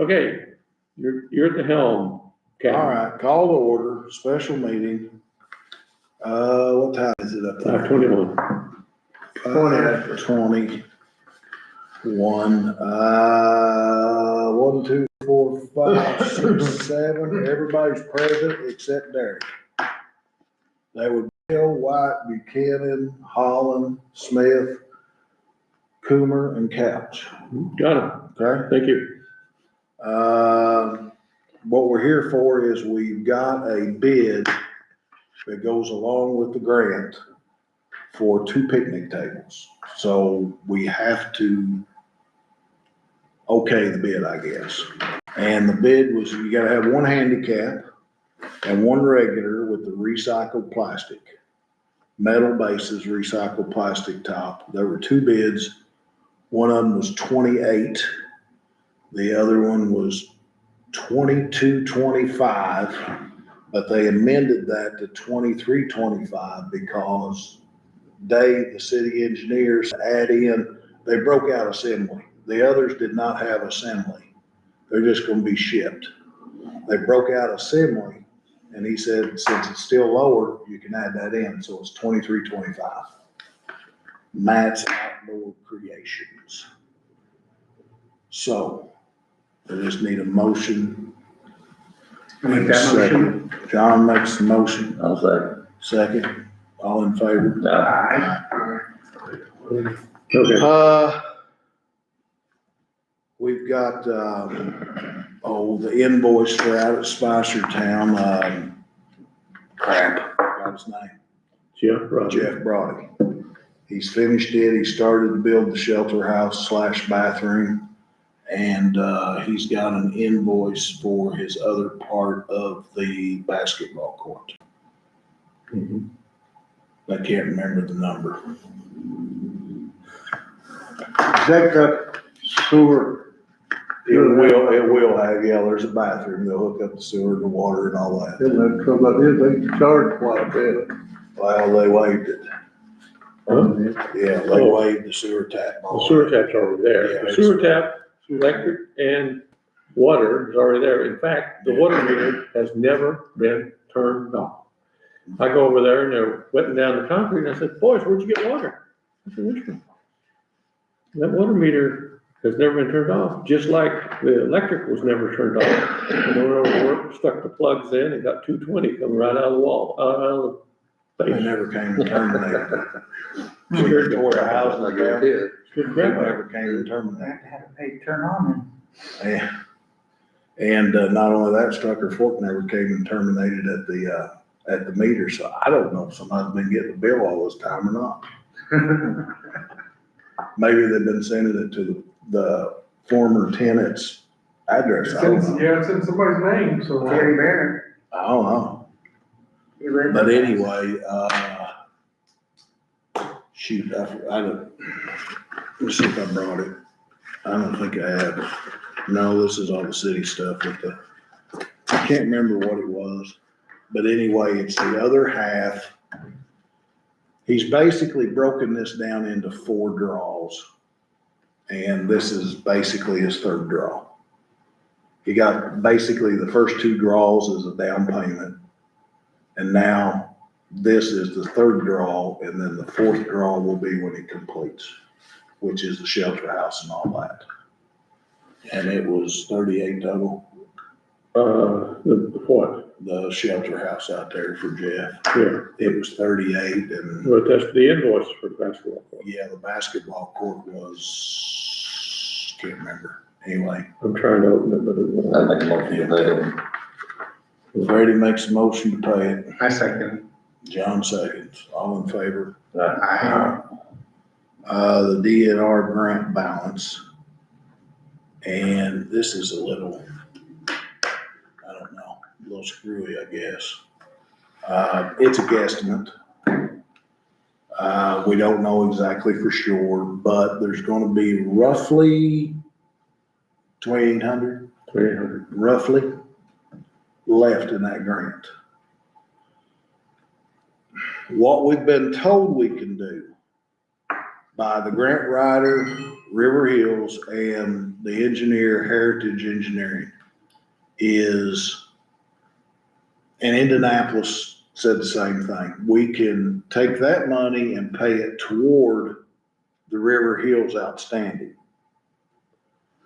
Okay, you're at the helm. Okay. All right, call to order, special meeting. What time is it up there? 5:21. 21. 1, 2, 4, 5, 6, 7. Everybody's present except Derek. They were Bill, White, Buchanan, Holland, Smith, Coomer, and Couch. Got it. Okay? Thank you. What we're here for is we've got a bid that goes along with the grant for 2 picnic tables. So we have to okay the bid, I guess. And the bid was, you gotta have 1 handicap and 1 regular with the recycled plastic. Metal bases, recycled plastic top. There were 2 bids. One of them was 28. The other one was 22.25, but they amended that to 23.25 because Dave, the city engineers, they broke out assembly. The others did not have assembly. They're just gonna be shipped. They broke out assembly, and he said, since it's still lower, you can add that in, so it's 23.25. Matt's Outdoor Creations. So, I just need a motion. Make that motion. John makes the motion. I'll second. Second. All in favor? Aye. Okay. We've got, the invoice for out at Spicertown, got his name, Jeff Rogers. Jeff Brody. He's finished it. He started to build the shelter house / bathroom. And, he's got an invoice for his other part of the basketball court. Mhm. I can't remember the number. Is that the sewer? It will have, yeah, there's a bathroom. They'll hook up the sewer and the water and all that. Isn't that trouble about this? They charge quite a bit. Well, they waived it. Huh? Yeah, they waived the sewer tap. The sewer tap's already there. Yeah, The sewer tap, electric and water is already there. In fact, the water meter has never been turned off. I go over there and they're wetting down the concrete and I said, boys, where'd you get water? I said, which one? That water meter has never been turned off, just like the electric was never turned off. And they went over to work, stuck the plugs in, and got 220 coming right out of the wall, out of the They base. never came and terminated it. Sure. We tore the houses down. They Good crap. never came and terminated Have to pay to turn on it. Yeah. And, not only that, Strucker Fork never came and terminated at the meter, so I don't know if somebody's been getting a bill all this time or not. Maybe they've been sending it to the former tenant's address. I don't know. Yeah, it's in somebody's name, so. Terry Barrett. I don't know. He lived But in- anyway, shoot, I don't, let's see if I brought it. I don't think I have it. No, this is all the city stuff with I can't remember what it was. But anyway, it's the other half. He's basically broken this down into 4 draws. And this is basically his 3rd draw. He got basically the first 2 draws as a down payment. And now this is the 3rd draw, and then the 4th draw will be when he completes, which is the shelter house and all that. And it was 38 total, What? the shelter house out there for Jeff. Yeah, It was 38, and well, that's the invoice for the basketball court. yeah, the basketball court was, can't remember. Anyway, I'm trying to open it, but it won't. I make a motion to pay it. Freddie makes a motion to pay it. I second. John seconds. All in favor? Aye. The DNR grant balance. And this is a little, I don't know, a little screwy, I guess. It's a guesstimate. We don't know exactly for sure, but there's gonna be roughly 2,800, 300. roughly, left in that grant. What we've been told we can do by the grant writer, River Hills, and the engineer, Heritage Engineering, is, and Indianapolis said the same thing. We can take that money and pay it toward the River Hills outstanding.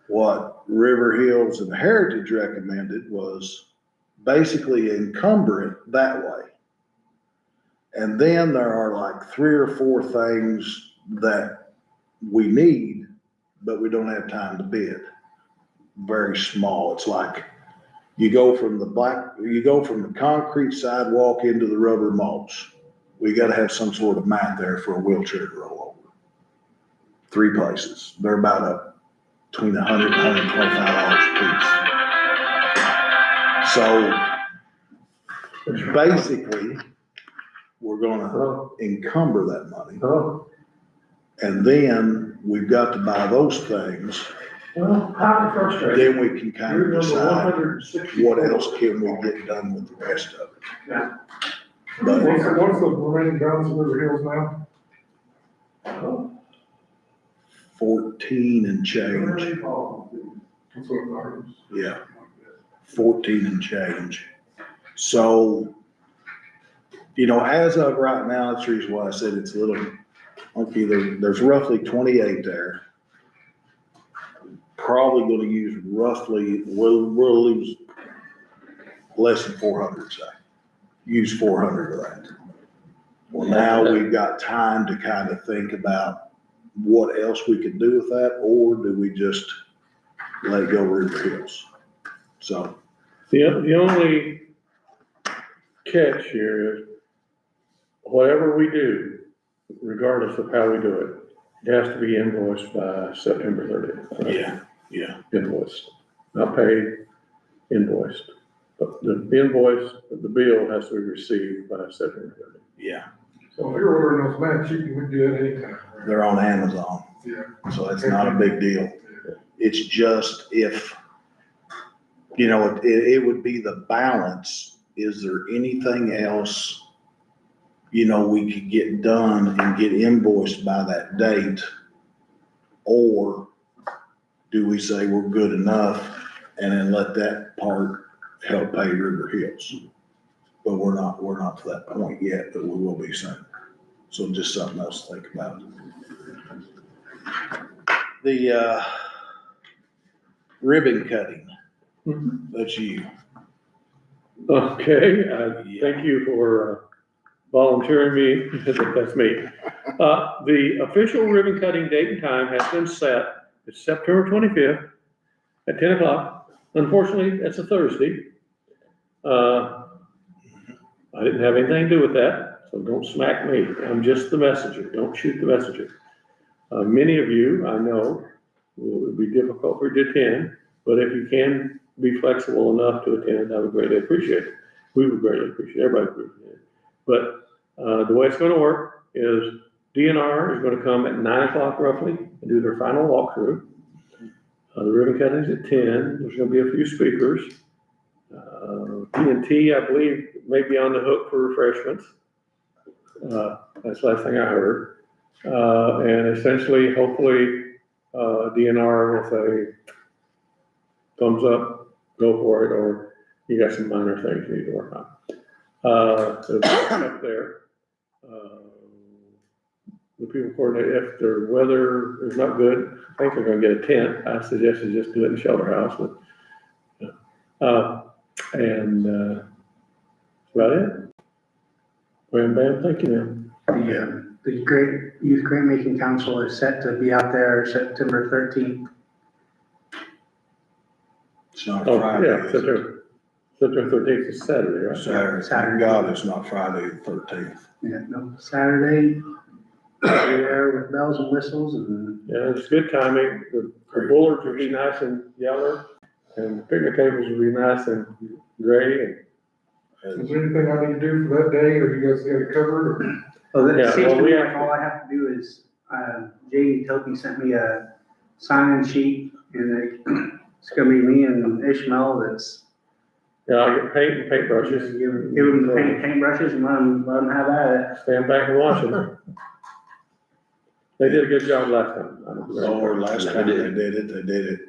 What River Hills and Heritage recommended was basically encumber it that way. And then there are like 3 or 4 things that we need, but we don't have time to bid. Very small. It's like you go from the concrete sidewalk into the rubber mulch. We gotta have some sort of mat there for a wheelchair to roll over. 3 places. They're about between $100 and $125 a piece. So basically, we're gonna Oh, encumber that money. oh, And then we've got to buy those things. well, how frustrating. Then we can kind You're of number decide 160. what else can we get done with the rest of it. Yeah. But What's the remaining balance of River Hills now? Oh, 14 and change, That's what it was. yeah, 14 and change. So, as of right now, that's the reason why I said it's a little, okay, there's roughly 28 there. Probably gonna use roughly, we'll lose less than 400, say. Use 400 of that. Well, now we've got time to kind of think about what else we could do with that, or do we just let it go River Hills? So, the only catch here is whatever we do, regardless of how we do it, it has to be invoiced by September 30th. yeah, Invoiced, not paid, invoiced. But the invoice, the bill has to be received by September 30th. yeah, So if you're ordering those mats, you can do it anytime. they're on Amazon, Yeah. so it's not a big deal. It's just if, it would be the balance. Is there anything else, we could get done and get invoiced by that date? Or do we say we're good enough and then let that part help pay River Hills? But we're not to that point yet, but we will be soon. So just something else to think about. The, ribbon cutting, that's you. Okay, thank you for volunteering me, that's me. The official ribbon cutting date and time has been set. It's September 25th at 10 o'clock. Unfortunately, that's a Thursday. I didn't have anything to do with that, so don't smack me. I'm just the messenger. Don't shoot the messenger. Many of you, I know, it would be difficult for you to attend, but if you can be flexible enough to attend, I would greatly appreciate it. We would greatly appreciate it. Everybody would appreciate it. But the way it's going to work is DNR is going to come at 9 o'clock roughly and do their final walkthrough. The ribbon cutting is at 10. There's going to be a few speakers. T&T, I believe, may be on the hook for refreshments. That's the last thing I heard. And essentially, hopefully, DNR will say, thumbs up, go for it, or you got some minor things you need to work on. So up there. The people coordinate, if their weather is not good, I think they're gonna get a tent. I suggest you just do it in the shelter house, but, that's about it. Wham bam, thank you, man. The Great Youth Grant Making Council is set to be out there September 13th. It's not a Oh, Friday. yeah, is it? September 13th is Saturday, right? Saturday. Saturday. God, it's not Friday the 13th. Yeah, no, Saturday, be there with bells and whistles and Yeah, it's good timing. The bullards will be nice and yellow, and the picnic tables will be nice and gray. Is there anything I need to do for that day, or you guys got it covered? Or- well, Yeah, it seems well, to we me like have- all I have to do is, J.D. Toki sent me a sign-in sheet and it's gonna be me and Ishmael that's Yeah, I get paint and give paintbrushes. them the paintbrushes and let them have at it. Stand back and watch them. They did a good job last time. I'm very Or proud. last time they did it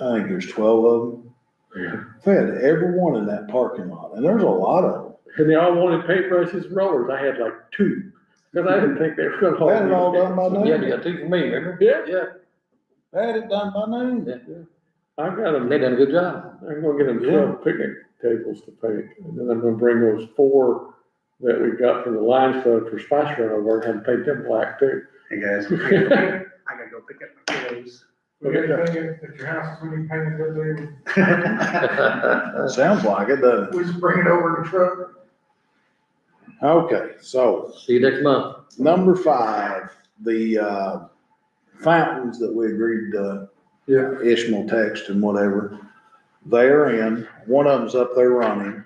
I think there's 12 of them. Yeah. They had every one in that parking lot, and there's a lot of them. And they all wanted paintbrushes and rollers. I had like 2, because I didn't think they were gonna hold. They had it all done by Yeah, noon. you got 2 for me, remember? Yeah, Yeah, They had it done by noon. I got them. they done a good job. I'm gonna get them 12 picnic tables to paint, and then I'm gonna bring those 4 that we got from the Lions Club for Spice Run over and paint them black too. Hey, guys, I gotta go pick up my kiddos. We got anything at your house when you painted that day? Sounds like it, doesn't We just bring it over in the truck. it? Okay, so See you next month. number 5, the, fountains that we agreed to. Yeah. Ishmael text and whatever, they're in, one of them's up there running.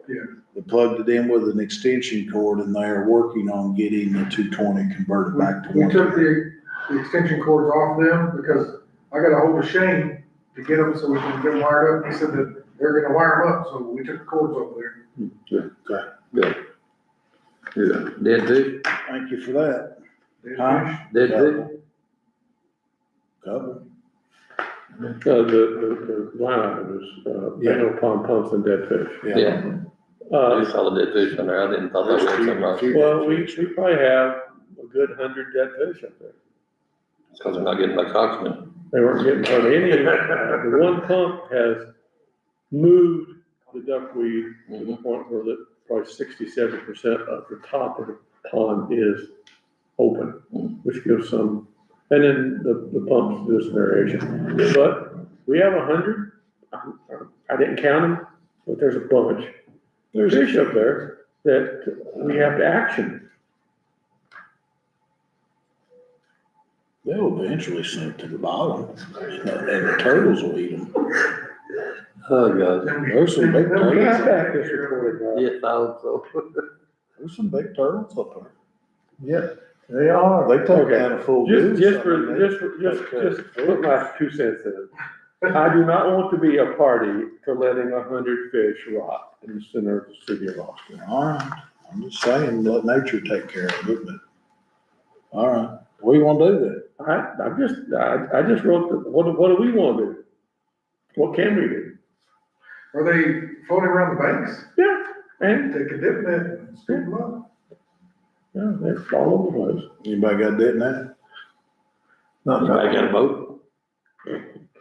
Yeah. They plugged it in with an extension cord and they're working on getting the 220 converted back to We took 120. the extension cords off them because I got a hold of Shane to get them so we can get them wired up. He said that they're gonna wire them up, so we took the cords off there. Okay, Yeah. Dead too, thank you for that. They Huh? finished. dead too. Couple. The line item is, manual pond pumps and dead fish. Yeah, I saw the dead fish on there, I didn't thought that was something wrong. Well, we probably have a good 100 dead fish up there. It's because they're not getting much oxygen. They weren't getting hardly any, the one pump has moved the duckweed to the point where probably 67% of the top of the pond is open, which gives some, and then the pumps do some variation. But we have 100, I didn't count them, but there's a bunch. There's fish up there that we have to action. They'll eventually sink to the bottom and the turtles will eat them. Oh, God. There's some big Can turtles. I back this recording up? Yes, I hope so. There's some big turtles up there. Yeah, they are. They take Okay. down a full Just, goose. just I for, mean, they- just put my 2 cents in. I do not want to be a party to letting 100 fish rot in the center of the city of Austin. All right, I'm just saying, let nature take care of it, but, all right, what do you wanna do then? I just wrote, what do we want to do? What can we do? Are they floating around the banks? Yeah, and, Take a dip in it and scoop them up. yeah, they're all over the place. Anybody got that now? I got a boat.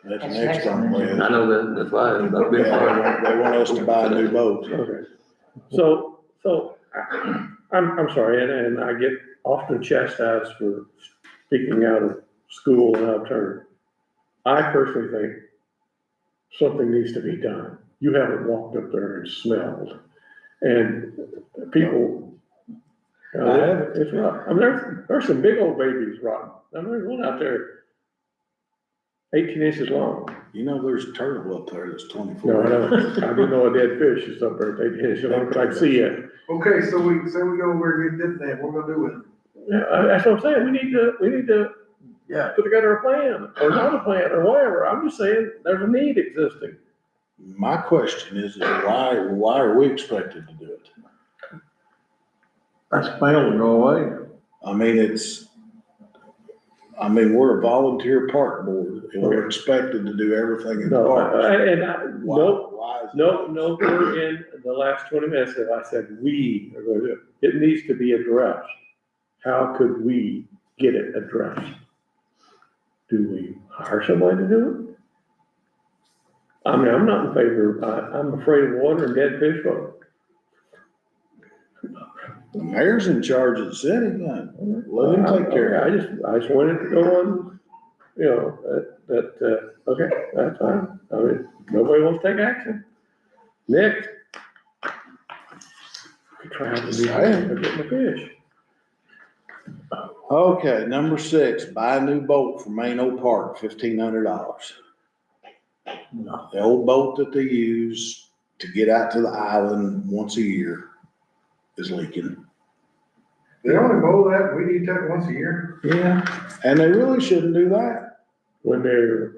That's next on the list. I know that, that's why, it's not a big part. Yeah, they want us to buy a new boat. Okay. So, I'm sorry, and I get often chastised for speaking out of school and out of turn. I personally think something needs to be done. You haven't walked up there and smelled, and people, I haven't. it's rough. I mean, there's some big old babies rotten. I mean, there's one out there 18 inches long. You know, there's a turtle up there that's 24. No, I don't. I do know a dead fish is up there 18 inches long, but I can see it. Okay, so we go over and get dip that, what we gonna do with it? Yeah, that's what I'm saying. We need to Yeah. put together a plan, or not a plan, or whatever. I'm just saying, there's a need existing. My question is why are we expected to do it? That's failed to go away. I mean, we're a volunteer park board, and we're expected to do everything in the No, park. Why is that? nowhere in the last 20 minutes have I said, we are going to do it. It needs to be addressed. How could we get it addressed? Do we hire somebody to do it? I mean, I'm not in favor, I'm afraid of water and dead fish. The mayor's in charge of the city, then. Let him take care of it. I just wanted to go on, you know, okay, that's fine. I mean, nobody wants to take action. Next. Try to get my fish. Okay, number 6, buy a new boat for Main Oak Park, $1,500. The old boat that they use to get out to the island once a year is leaking. They only mow that, we need that once a year. Yeah. And they really shouldn't do that. When they're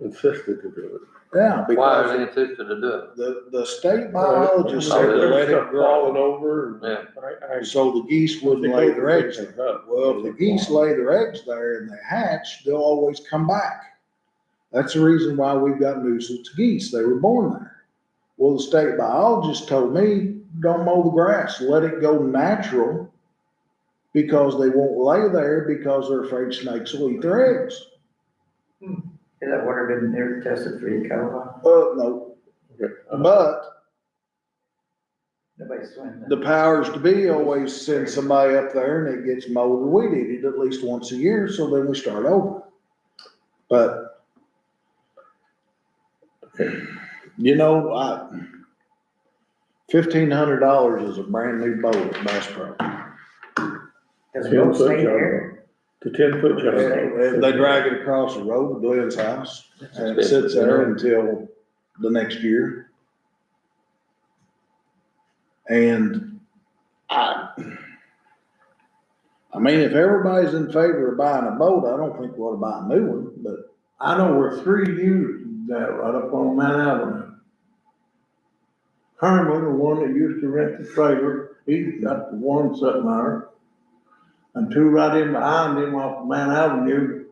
insisted to do it. Yeah, Why are because they insisted to do it? the state biologist said to There was let stuff it falling grow, over and Yeah. so the geese wouldn't lay their eggs there. Well, if the geese lay their eggs there and they hatch, they'll always come back. That's the reason why we've got nuisance geese. They were born there. Well, the state biologist told me, don't mow the grass, let it go natural, because they won't lay there because they're afraid snakes will eat their eggs. Has that water been there tested for E. coli? No, Okay. but Nobody swims in the it. powers to be always send somebody up there and it gets mowed and weeded at least once a year, so then we start over. But, you know, $1,500 is a brand new boat at Bass Pro. Does it 10 go foot stay jumbo. there? The 10-foot jumbo. They drag it across the road to Glenn's house and it sits there until the next year. And I mean, if everybody's in favor of buying a boat, I don't think we ought to buy a new one, but I know where 3 used that right up on Mount Avenue. Herman, the one that used to rent the trailer, he's got the one sitting there. And 2 right in behind him off Mount Avenue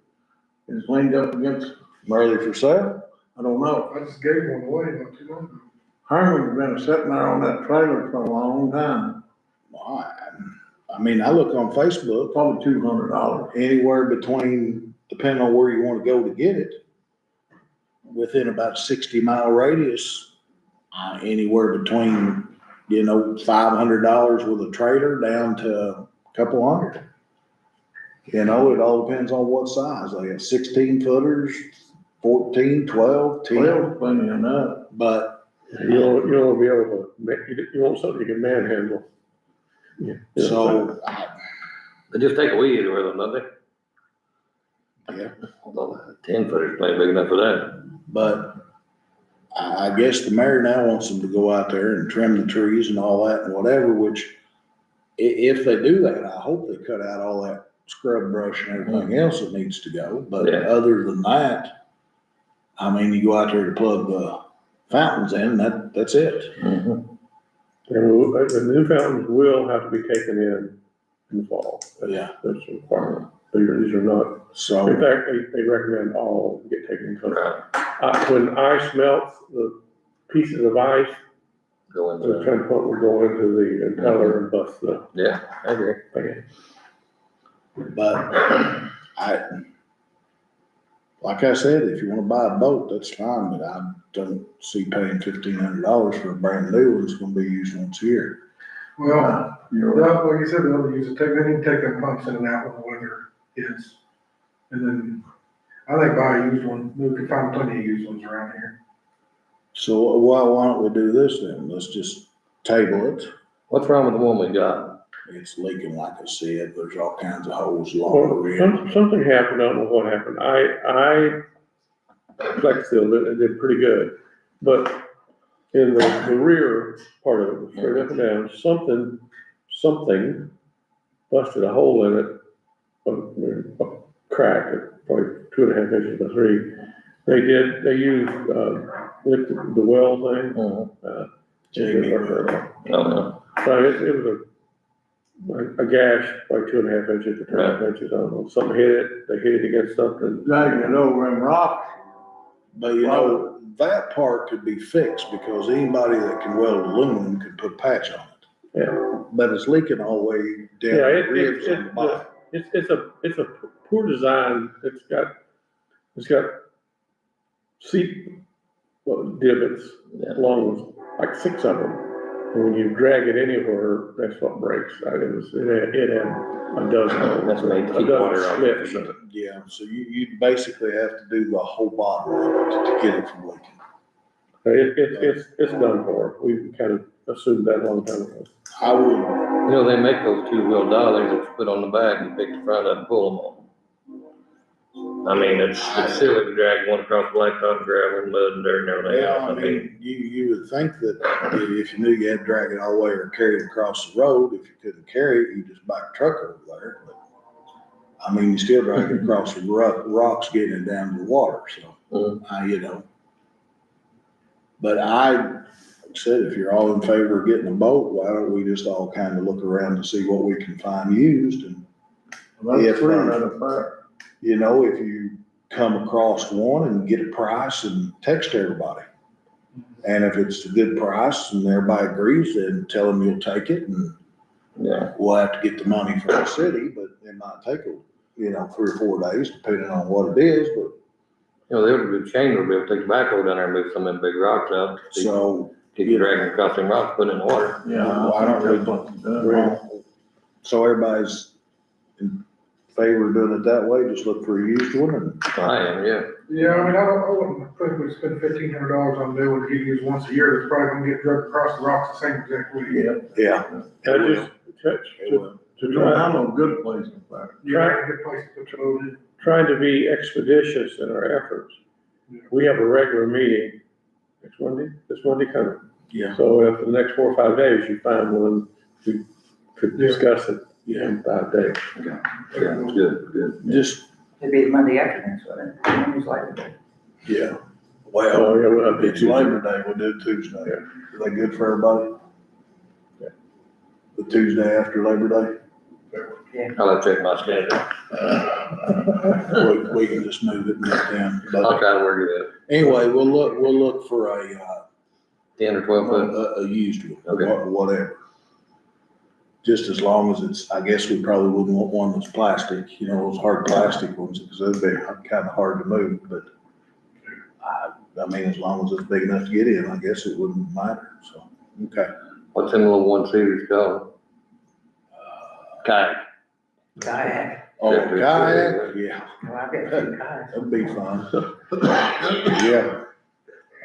is leaned up against, are they for sale? I don't know. I just gave one away not too long ago. Herman's been sitting there on that trailer for a long time, I mean, I look on Facebook, probably $200. anywhere between, depending on where you wanna go to get it, within about 60-mile radius, anywhere between, you know, $500 with a trailer down to a couple hundred. You know, it all depends on what size. They have 16 footers, 14, 12, 10, 12, plenty enough. but You don't be able to, you want something you can manhandle. Yeah. so, They just take a weed with them, don't they? yeah. Although 10 footer's plenty big enough for that. But I guess the mayor now wants them to go out there and trim the trees and all that and whatever, which if they do that, I hope they cut out all that scrub brush and everything else that needs to go. But Yeah. other than that, I mean, you go out there to plug the fountains in, that's it. And the new fountains will have to be taken in the fall. Yeah. That's a requirement. These are not, in So, fact, they recommend all get taken in. Right. When ice melts, the pieces of ice, Go the into, transport will go into the impeller and bust the yeah, I agree. thing. but like I said, if you wanna buy a boat, that's fine, but I don't see paying $1,500 for a brand new one. It's gonna be used once a year. Well, You're right. like you said, they'll use it, they need to take them pumps in and out when the weather hits. And then, I think buy a used one, we can find plenty of used ones around here. So why don't we do this then? Let's just table it. What's wrong with the one we got? It's leaking like I said. There's all kinds of holes along the Well, rear. something happened, I don't know what happened. I Flex Seal did pretty good, but in the rear part of it, straight up and down, something busted a hole in it, a crack, probably 2.5 inches by 3. They used, liquid, the well thing. Jamie. Oh, no. So it was a gash, by 2.5 inches to 3.5 inches, I don't know, something hit it, they hit it against something. Dragging it over in rocks. But you know, that part could be fixed because anybody that can weld aluminum could put a patch on it. Yeah. But it's leaking all the way down Yeah, the ribs on the bottom. it's a poor design, it's got seat divots Yeah. along, like 6 of them. And when you drag it anywhere, that's what breaks. It had a dozen. That's made to keep a dozen water out. slips. Yeah, so you basically have to do the whole bottom of it to get it from leaking. It's done for. We kind of assumed that a long time ago. I would, You know, they make those 2-wheel dollies that you put on the back and pick the front up and pull them on. I mean, it's silly to drag one across the blacktop, gravel and mud and dirt and everything yeah, else. I mean, you would think that if you knew you had to drag it all the way or carry it across the road, if you couldn't carry it, you just back a truck over there. But I mean, you still drag it across the rocks, getting it down to the water, so, you know. But I said, if you're all in favor of getting a boat, why don't we just all kind of look around and see what we can find used? And That's If, true, that's a fact. you know, if you come across one and get a price and text everybody. And if it's a good price and everybody agrees, then tell them you'll take it, and Yeah. we'll have to get the money from the city, but it might take, 3 or 4 days, depending on what it is, but You know, they would be chain would be able to take tobacco down there and move some of them big rocks out. so. Keep dragging across them rocks, put it in the water. Why don't we- That's what it's done. So everybody's in favor of doing it that way, just look for a used one, and I am, yeah. Yeah, I mean, I wouldn't think we'd spend $1,500 on a new one to get used once a year, that's probably gonna get drugged across the rocks the same exact way. yeah. I just, It will. to We don't try, have no good place to park. You got a good place to put your load in. trying to be expeditious in our efforts. We have a regular meeting next Monday, this Monday coming. Yeah. So if in the next 4 or 5 days you find one, we could discuss it in 5 days. Yeah, good. Just, It'd be Monday afternoon, so then, Monday's Labor Day. yeah. Oh, Well, yeah, we'll have to it's Labor Day, we'll do Tuesday. Are they good for everybody? Yeah. The Tuesday after Labor Day? I'll have to check my schedule. We can just move it and get down. I'll But try to work it out. anyway, we'll look for 10 or 12 foot. a used one, Okay. whatever. Just as long as it's, I guess we probably wouldn't want one that's plastic, those hard plastic ones, because they'd be kind of hard to move, but I mean, as long as it's big enough to get in, I guess it wouldn't matter, so, okay. What's in the little 1-seaters called? Kayak. Kayak, Oh, Yeah. kayak, yeah, well, I've got 2 kayaks. that'd be fun. Yeah,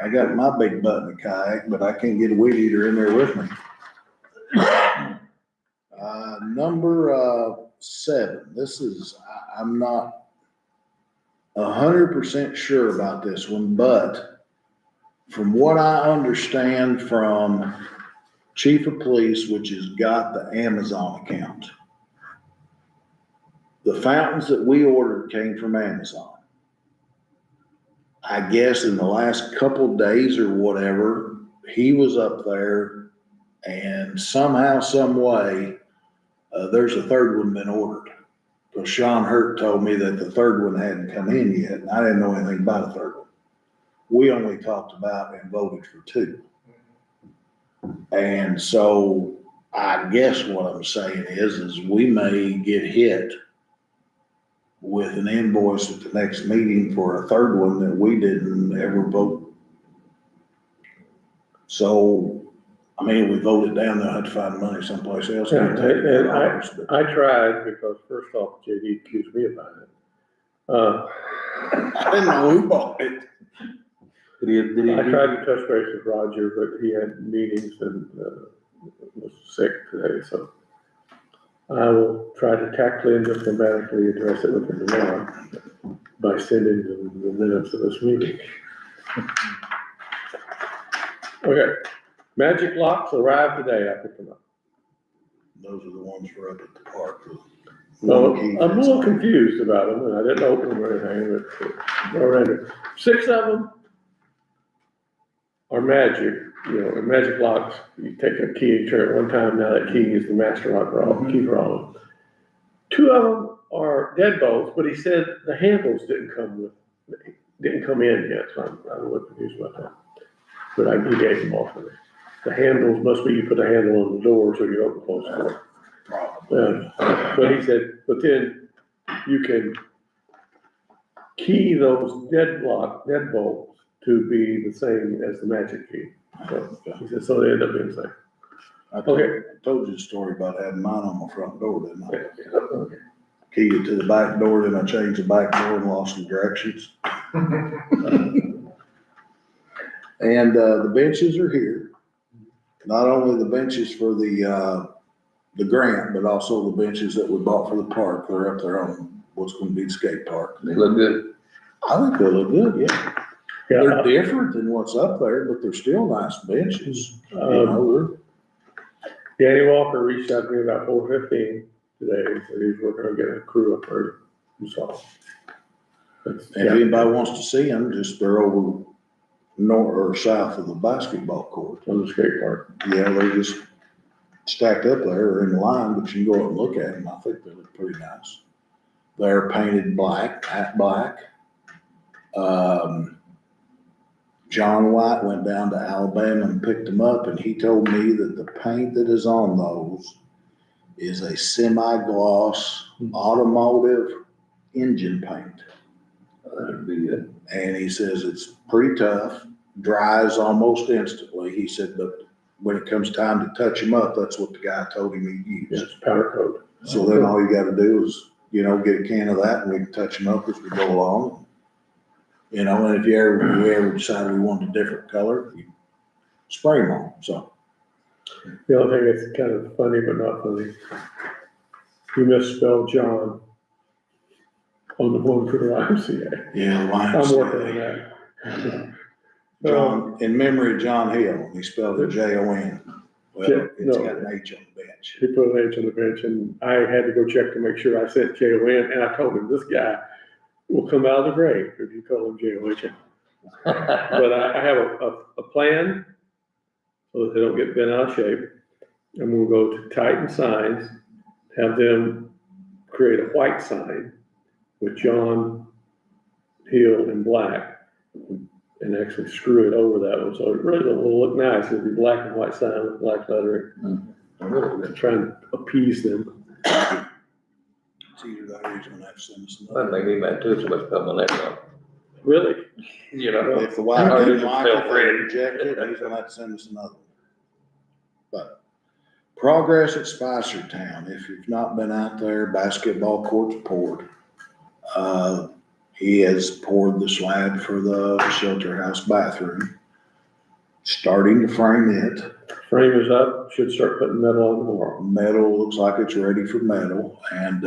I got my big butt in a kayak, but I can't get a weed eater in there with me. Number 7, this is, I'm not 100% sure about this one, but from what I understand from Chief of Police, which has got the Amazon account, the fountains that we ordered came from Amazon. I guess in the last couple days or whatever, he was up there and somehow, some way, there's a third one been ordered. So Sean Hurt told me that the third one hadn't come in yet, and I didn't know anything about a third one. We only talked about and voted for 2. And so I guess what I'm saying is we may get hit with an invoice at the next meeting for a third one that we didn't ever vote. So, I mean, we voted down, they'll have to find money someplace else. Yeah, and I tried, because first off, JD accused me of buying it. I didn't know who bought it. I tried to touch base with Roger, but he had meetings and, was sick today, so I will try to tactfully and diplomatically address it with him tomorrow by sending the minutes of this meeting. Okay, magic locks arrived today, I picked them up. Those are the ones for up at the park. So I'm a little confused about them, and I didn't open them or anything, but they're random. 6 of them are magic, and magic locks. You take a key and turn it one time, now that key is the master lock for all, key for all of them. 2 of them are deadbolts, but he said the handles didn't come in yet, so I'm a little confused about that. But he gave them off to me. The handles must be, you put the handle on the door so you open close the door. Probably. But he said, but then you can key those deadbolts to be the same as the magic key. So he said, so they end up being the same. I Okay. told you the story about having mine on my front door, didn't I? Okay. Keyed it to the back door, then I changed the back door and lost some directions. And, the benches are here. Not only the benches for the grant, but also the benches that we bought for the park. They're up there on what's gonna be the skate park. They look good. I think they look good, yeah. Yeah, They're different than what's up there, but they're still nice benches. Danny Walker reached out to me about 4:15 today, so he's working on getting a crew up there to install. If anybody wants to see them, just they're over north or south of the basketball court. On the skate park. Yeah, they're just stacked up there or in line, but you can go out and look at them. I think they look pretty nice. They're painted black, matte black. John White went down to Alabama and picked them up, and he told me that the paint that is on those is a semi-gloss automotive engine paint. That'd be good. And he says it's pretty tough, dries almost instantly. He said, but when it comes time to touch them up, that's what the guy told him he'd use. It's powder coat. So then all you gotta do is, you know, get a can of that and we can touch them up as we go along. You know, and if we ever decide we want a different color, you spray them on, so. The only thing that's kind of funny but not funny, you misspelled John on the one for the YMCA. Yeah, I'm working on that. John, in memory of John Hill, he spelled it Jon. Well, it's got an H on the bench. He put an H on the bench, and I had to go check to make sure I said Jon, and I told him, this guy will come out of the grave if you call him Jon. But I have a plan so that they don't get bent out of shape. And we'll go to Titan Signs, have them create a white sign with John Hill in black, and actually screw it over that one. So it really will look nice. It'll be black and white sign with black lettering. To try and appease them. It's either that or he's gonna have to send us That'd another. make me mad too, so much put my neck on. Really? You know? If the white Or didn't just like feel it, they free. reject it, he's gonna have to send us another one. But progress at Spicertown, if you've not been out there, basketball court's poured. He has poured the slab for the shelter house bathroom, starting to frame it. Frame is up, should start putting metal on tomorrow. Metal looks like it's ready for metal, and,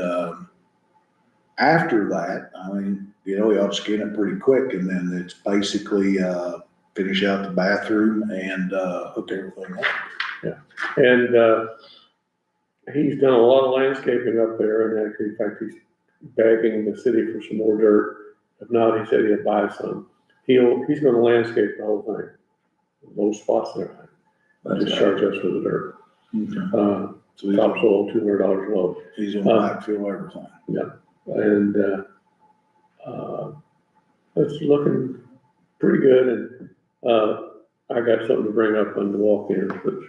after that, I mean, you know, we ought to skin it pretty quick, and then it's basically, finish out the bathroom and, hook everything up. And, he's done a lot of landscaping up there, and actually, in fact, he's begging the city for some more dirt. If not, he said he'll buy some. He's gonna landscape the whole thing. Those spots there, just charge us for the dirt. So he's, Topsoil, $200 a load. he's gonna backfill everything. And, it's looking pretty good, and, I got something to bring up on the walk-in, which,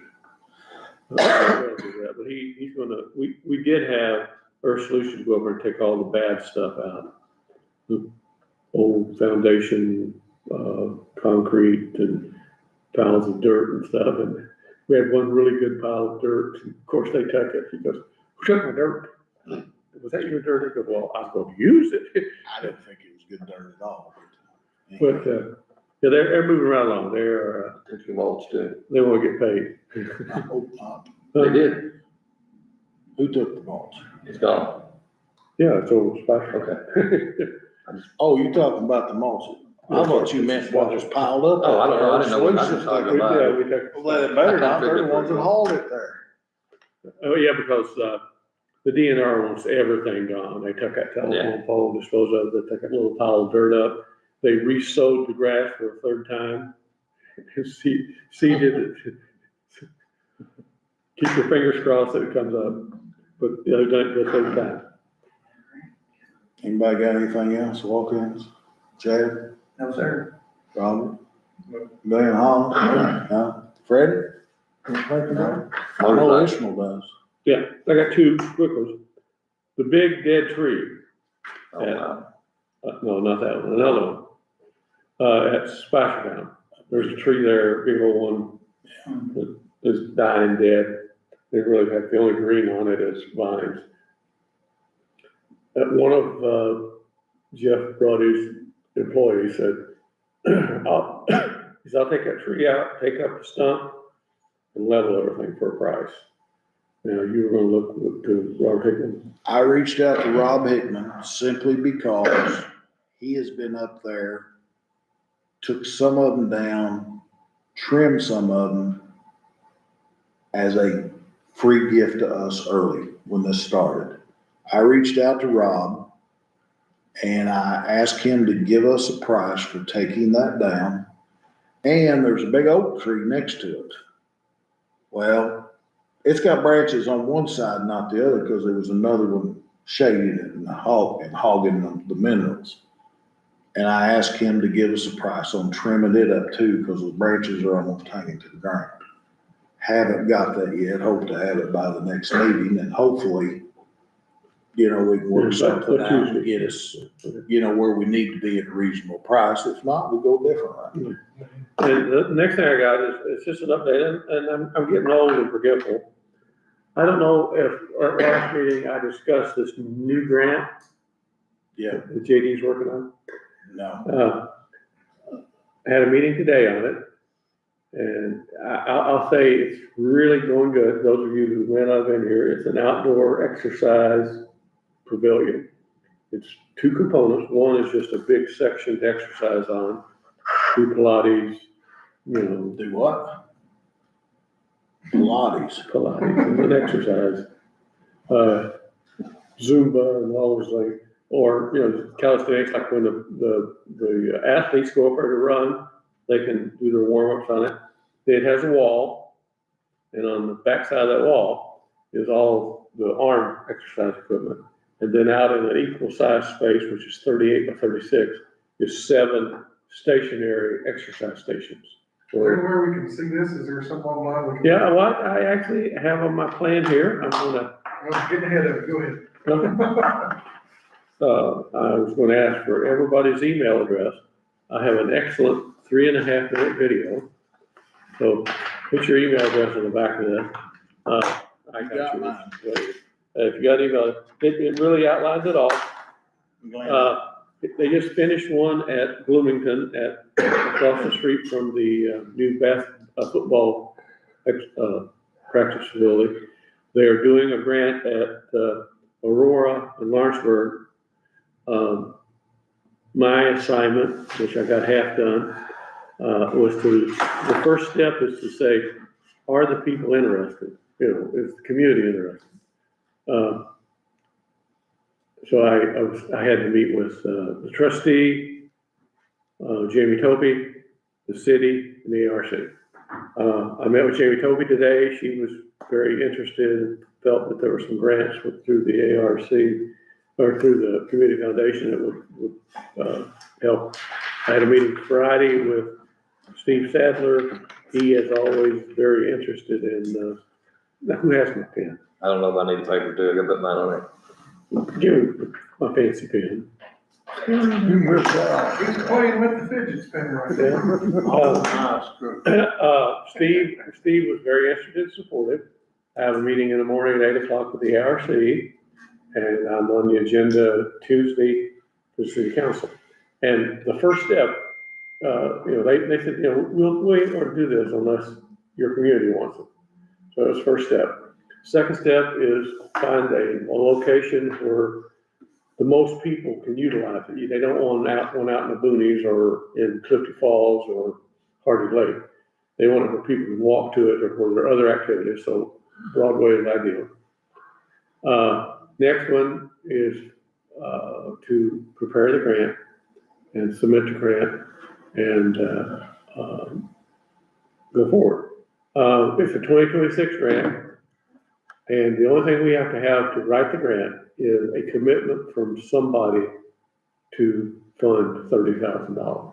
I'll do that. But he's gonna, we did have Earth Solutions go over and take all the bad stuff out. The old foundation, concrete and piles of dirt and stuff, and we had one really good pile of dirt, and of course they took it. He goes, "Who took my dirt? Was that your dirt?" I go, "Well, I was going to use it." I didn't think it was good dirt at all. But, yeah, they're moving right along. Took some mulch too. They want to get paid. I hope not. They did. Who took the mulch? It's gone. Yeah, it's over special. Okay. Oh, you talking about the mulch? I thought you meant what was piled up. Oh, I don't know. I didn't know what- I Solutions just thought took it. about Yeah, we took. Well, they better not, they're the ones that hauled it there. Oh, yeah, because, the DNR wants everything gone. They took that telephone pole, disposed of it, they took a little pile of dirt up. They re-sowed the grass for a third time. Seeded it. Keep your fingers crossed that it comes up, but they've done it for a third time. Anybody got anything else, walk-ins? Chad, No, sir. Robert? Van Hollen? No? Freddie? No? I know Ishmael does. Yeah, I got two quick ones. The big dead tree. Oh, wow. No, not that one, another one. At Spicertown. There's a tree there, big old one, that is dying dead. They really have, the only green on it is vines. One of, Jeff Brody's employees said, I'll take that tree out, take up the stump, and level everything for a price. Now, you were gonna look to Robert Hickman. I reached out to Rob Hickman simply because he has been up there, took some of them down, trimmed some of them as a free gift to us early when this started. I reached out to Rob and I asked him to give us a price for taking that down. And there's a big oak tree next to it. Well, it's got branches on one side, not the other, because there was another one shading it and hogging the minerals. And I asked him to give us a price on trimming it up too, because the branches are almost hanging to the ground. Haven't got that yet, hope to have it by the next meeting, and hopefully, you know, we can work something out and get us, you know, where we need to be at a reasonable price. If not, we go different. And the next thing I got is, it's just an update, and I'm getting old and forgetful. I don't know if at last meeting I discussed this new grant Yeah, that JD's working on. no, I had a meeting today on it, and I'll say it's really going good. Those of you who may not have been here, it's an outdoor exercise pavilion. It's two components. One is just a big section to exercise on, do Pilates, you know, do what? Pilates. and then exercise, Zumba and all those things. Or, you know, calisthenics, like when the athletes go up there to run, they can do their warm-ups on it. It has a wall, and on the backside of that wall is all the arm exercise equipment. And then out in an equal size space, which is 38 by 36, is 7 stationary exercise stations. Where we can see this, is there some online? we can- Yeah, what I actually have on my plan here, I'm gonna, I'm getting ahead of it, go ahead. I was gonna ask for everybody's email address. I have an excellent 3.5 minute video. So put your email address on the back of that. I You got got yours. mine. If you got email, it really outlines it all. They just finished one at Bloomington across the street from the new football practice facility. They are doing a grant at Aurora and Lawrenceburg. My assignment, which I got half done, the first step is to say, are the people interested? You know, is the community interested? So I had to meet with the trustee, Jamie Toby, the city, and the ARC. I met with Jamie Toby today. She was very interested, felt that there were some grants through the ARC or through the community foundation that would help. I had a meeting Friday with Steve Sadler. He is always very interested in, who has my pen? I don't know if I need a paper too, I got put mine on it. Give me my fancy pen. You missed that. He's playing with the fidget spinner right Yeah. now. Steve was very interested and supportive. I have a meeting in the morning at 8 o'clock with the ARC, and I'm on the agenda Tuesday for the city council. And the first step, you know, they said, you know, we ain't gonna do this unless your community wants it. So that's first step. Second step is find a location where the most people can utilize it. They don't want one out in the boonies or in Clifty Falls or Hardy Lake. They want it where people can walk to it or where there are other activities, so Broadway is ideal. Next one is to prepare the grant and submit the grant and go forward. It's a 2026 grant, and the only thing we have to write the grant is a commitment from somebody to fund $30,000.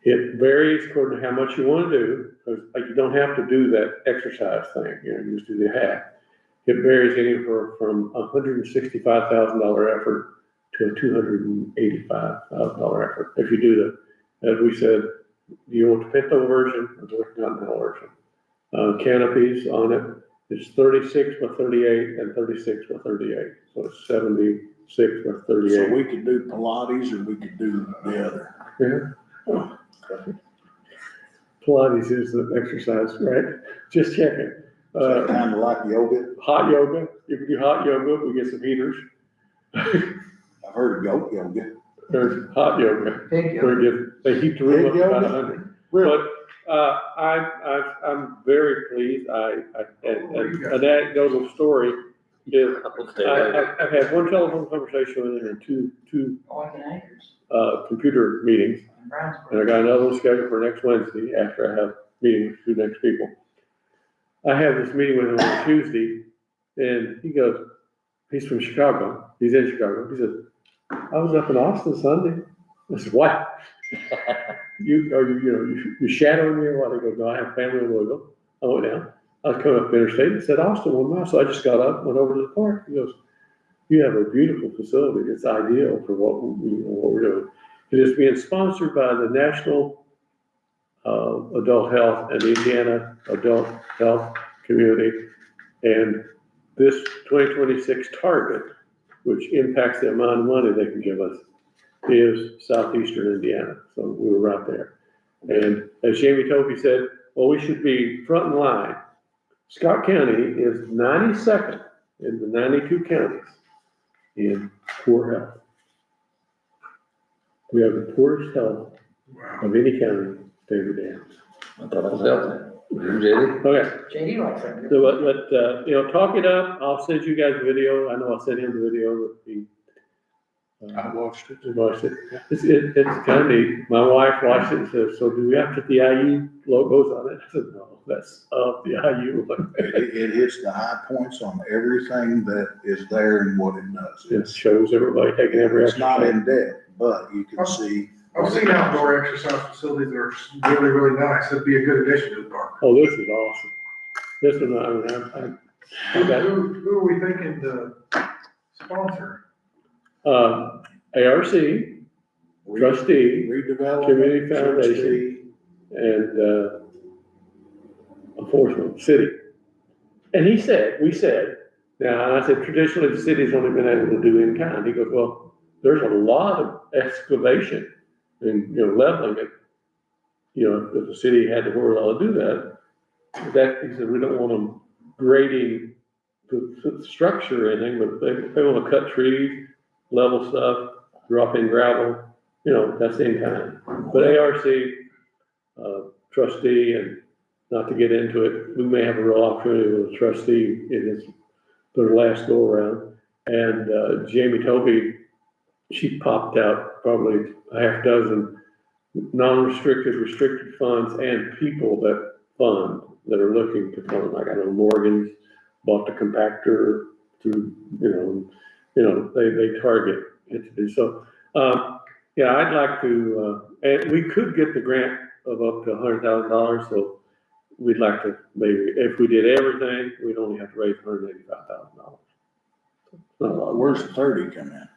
It varies according to how much you want to do, because you don't have to do that exercise thing, you know, you just do the half. It varies anywhere from $165,000 effort to a $285,000 effort. If you do the, as we said, you want the Pinto version or the Continental version. Canopies on it, it's 36 by 38 and 36 by 38, so it's 76 by 38. So we could do Pilates or we could do the other. Yeah. Oh, okay. Pilates is the exercise, right? Just checking. Kind of like yoga. Hot yoga, you can do hot yoga, we get some heaters. I've heard of goat yoga. There's hot yoga, Thank you. where they heat the room up Pig about yoga? 100. Really? But, I'm very pleased, and an anecdotal story is, I've had one telephone conversation with him and two Like an acres computer meetings. in And Brownsburg. I got another one scheduled for next Wednesday after I have meetings with 2 next people. I have this meeting with him on Tuesday, and he goes, he's from Chicago, he's in Chicago, he says, I was up in Austin Sunday. I said, what? You shadowing me or what? He goes, no, I have family in Louisville. I went down. I was coming up the interstate and said, Austin 1 mile. So I just got up, went over to the park. He goes, you have a beautiful facility. It's ideal for what we're doing. It is being sponsored by the National Adult Health and the Indiana Adult Health Community. And this 2026 target, which impacts the amount of money they can give us, is southeastern Indiana. So we were right there. And as Jamie Toby said, well, we should be front in line. Scott County is 92nd in the 92 counties in poor health. We have the poorest health of any county, David Downs. I thought I was healthy. JD? Okay, JD likes that. so but talk it up. I'll send you guys a video. I know I'll send him the video that he. I watched it. Watched it. It's kind of neat. My wife watched it and says, so do we have to put the IU logos on it? I said, no, that's of the IU. It hits the high points on everything that is there and what it does. It shows everybody taking every It's not exercise. in depth, but you can see. I've seen outdoor exercise facilities that are really, really nice. It'd be a good addition to the park. Oh, this is awesome. This one, I got Who are we thinking to sponsor? ARC, trustee, Redevelopment. Community Foundation. trustee. and enforcement, city. And we said, now, and I said, traditionally, the city's only been able to do in kind. He goes, well, there's a lot of excavation and, leveling it. If the city had the wherewithal to do that, he said, we don't want them grading the structure or anything, but they want to cut trees, level stuff, drop in gravel, that's in kind. But ARC, trustee, and not to get into it, we may have a real opportunity with a trustee in their last go around. And Jamie Toby, she popped out probably a half dozen non-restricted, restricted funds and people that fund, that are looking to fund. Like I know Morgan's bought the compactor through, they target entities. So, yeah, I'd like to, and we could get the grant of up to $100,000. So we'd like to maybe, if we did everything, we'd only have to raise $185,000. Not a lot. Where's the 30 come in?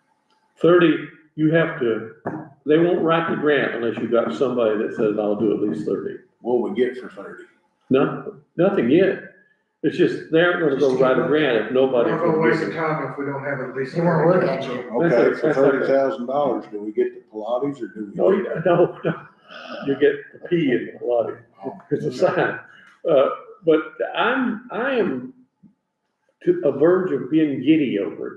30, you have to, they won't write the grant unless you've got somebody that says, I'll do at least 30. What we get for 30? No, nothing yet. It's just, they aren't gonna go write a grant if nobody. We're not gonna waste the time if we don't have at least. They won't look at you. Okay, for That's okay. $30,000, do we get the Pilates or do we? No, you get the P in the Pilates. It's a sign. But I am to a verge of being giddy over it.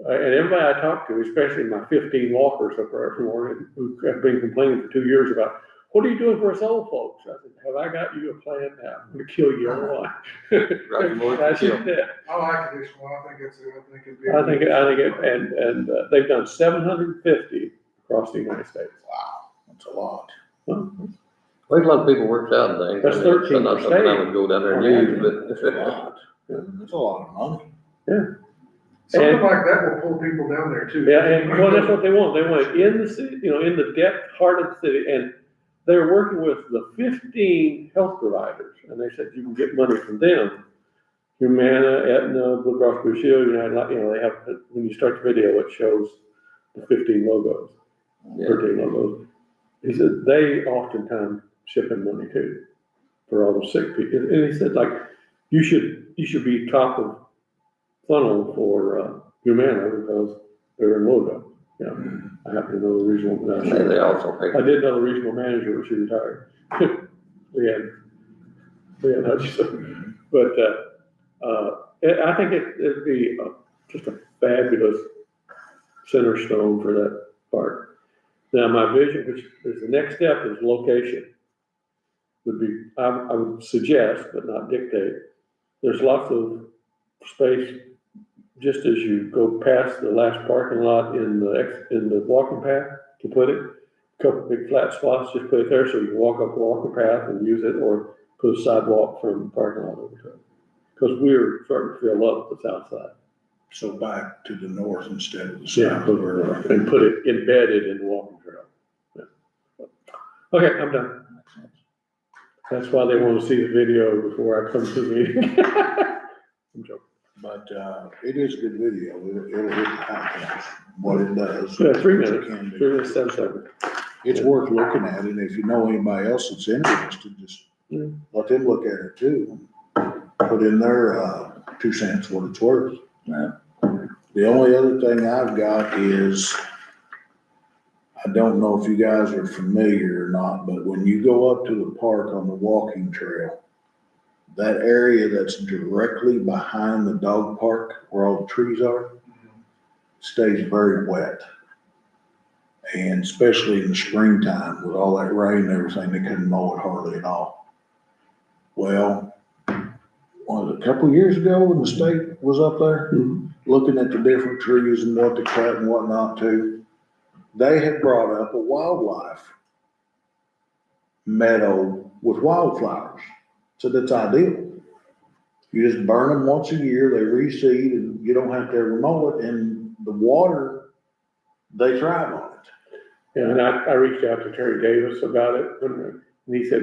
And everybody I talk to, especially my 15 walkers up there every morning, who have been complaining for 2 years about, what are you doing for us old folks? I said, have I got you a plan now? I'm gonna kill you or what? Rocky Moore I can kill. said, yeah. I like additional, I think it'd be. I think it, and they've done 750 across the United States. Wow, that's a lot. Well, Well, a lot of people works out and things. That's I mean, it's 13%. not something I would go down there and use, That's a lot. That's a lot of money. Something and- like that will pull people down there too. Yeah, and well, that's what they want. They want it in the city, in the depth heart of the city. And they're working with the 15 health providers. And they said you can get money from them. Humana, Aetna, Blue Cross Blue Shield, they have, when you start the video, it shows the 15 logos, Yeah. 13 logos. He said they oftentimes ship in money too for all the sick people. And he said, like, you should be top of funnel for Humana because they're in Louisville. I happen to know the regional. They also pay. I did know the regional manager when she retired. Leanne Hutchison. But I think it'd be just a fabulous center stone for that park. Now, my vision, which is the next step, is location. Would be, I would suggest, but not dictate. There's lots of space just as you go past the last parking lot in the walking path to put it. Couple big flat spots, just put it there so you can walk up the walking path and use it, or put a sidewalk from the parking lot over to it. Because we're starting to fill up the south side. So back to the north instead of the Yeah, south. and put it embedded in the walking trail. Okay, I'm done. That's why they want to see the video before I come to the meeting. I'm joking. But, it is a good video. It'll hit the high points, what it does. Yeah, 3 what it minutes, can do. 3 minutes, 7 seconds. It's worth looking at, and if you know anybody else that's interested, just Mm. let them look at it too. Put in their, 2 cents what it's worth. The only other thing I've got is, I don't know if you guys are familiar or not, but when you go up to the park on the walking trail, that area that's directly behind the dog park where all the trees are, stays very wet. And especially in the springtime with all that rain and everything, they couldn't mow it hardly at all. Well, was it a couple of years ago when the state was up there looking at the different trees and what to cut and what not to, they had brought up a wildlife meadow with wildflowers. So that's ideal. You just burn them once a year, they reseed, and you don't have to ever mow it, and the water, they thrive on it. Yeah, and I reached out to Terry Davis about it, and he said,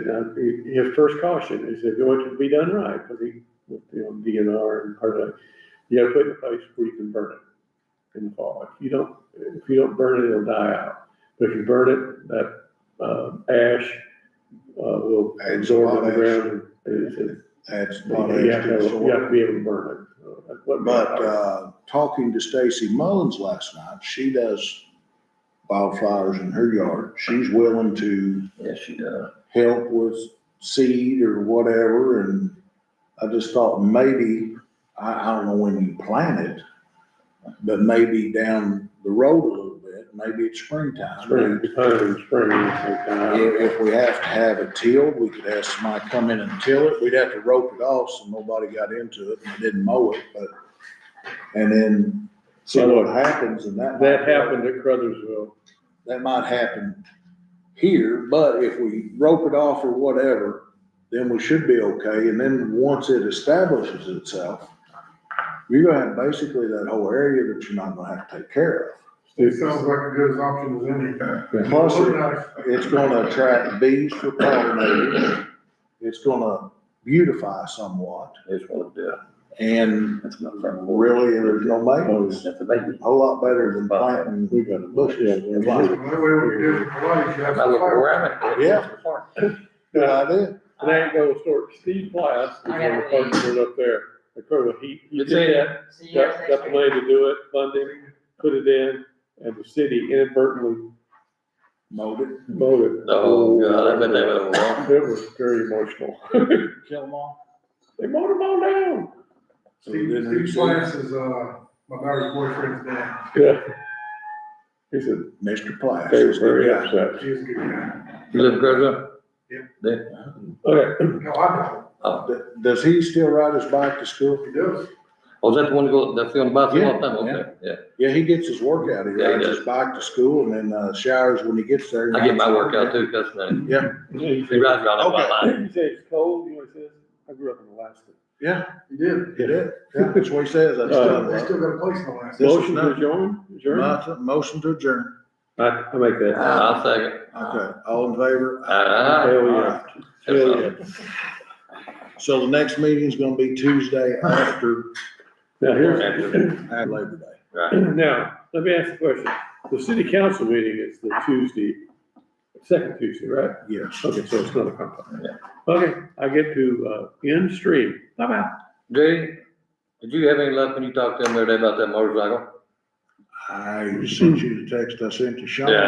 his first caution is if you want it to be done right, because he, with, DNR and part of that, you gotta put it in a place where you can burn it in the fall. If you don't burn it, it'll die out. But if you burn it, that, ash, will absorb in the ground. And That's you not have ash to the to soil. be able to burn it. So that's what- But, talking to Stacy Mullins last night, she does wildflowers in her yard. She's willing to Yes, she does. help with seed or whatever, and I just thought maybe, I don't know when you plant it, but maybe down the road a little bit, maybe it's springtime. Spring, spring, spring. If we have to have it tilled, we could have somebody come in and till it. We'd have to rope it off so nobody got into it and didn't mow it, but, and then see what happens, and that. That happened at Crothersville. That might happen here, but if we rope it off or whatever, then we should be okay. And then once it establishes itself, you're gonna have basically that whole area that you're not gonna have to take care It sounds like a good option as any. of. Plus, Look nice. it's gonna attract bees for pollinators. It's gonna beautify somewhat, It's what it does. and That's not from really, there's no maintenance. That's a baby. A whole lot better than planting We got it. bushes. Yeah, The only way we can do it for life, you have Might to look fire. around it. Yeah. Good idea. And I ain't gonna start, Steve Plass is on the park board up there. He Good did seeing that, got the money to do it, funding, put it in, and the city inadvertently Mowed it, mowed it. Oh, God, I bet they will. It was very emotional. kill them all. They mowed them all down. So we didn't Steve Plants is, my daughter's boyfriend's dad. Yeah. He said, Mr. Platt. they were very upset. He's a good guy. You live in Groveland? Yeah. There. Okay, No, I don't. Oh, Does he still ride his bike to school? He does. oh, is that the one that go, that's the on the bicycle all the time? Yeah, Okay, yeah. Yeah, he gets his workout. He Yeah, he rides does. his bike to school and then, showers when he gets there. I get my workout too, cause Yeah, he he rides around that white line. said it's cold, you know what he says? I grew up in Alaska. yeah, He did. he did. Yeah, that's what he says. That's They still got a place in the last. This is Motion to nothing. adjourn? Motion to adjourn. I make that. I'll second. Okay, all in favor? Hell yeah. Hell yeah. So the next meeting's gonna be Tuesday after Now, here's, Labor Day. Right. now, let me ask a question. The city council meeting is the Tuesday, second Tuesday, right? Yes. Okay, so it's not a conflict. Okay, I get to, end stream. Bye-bye. Jay, did you have any luck when you talked to him the other day about that motorcycle? I sent you the text I sent to Sean. Yeah.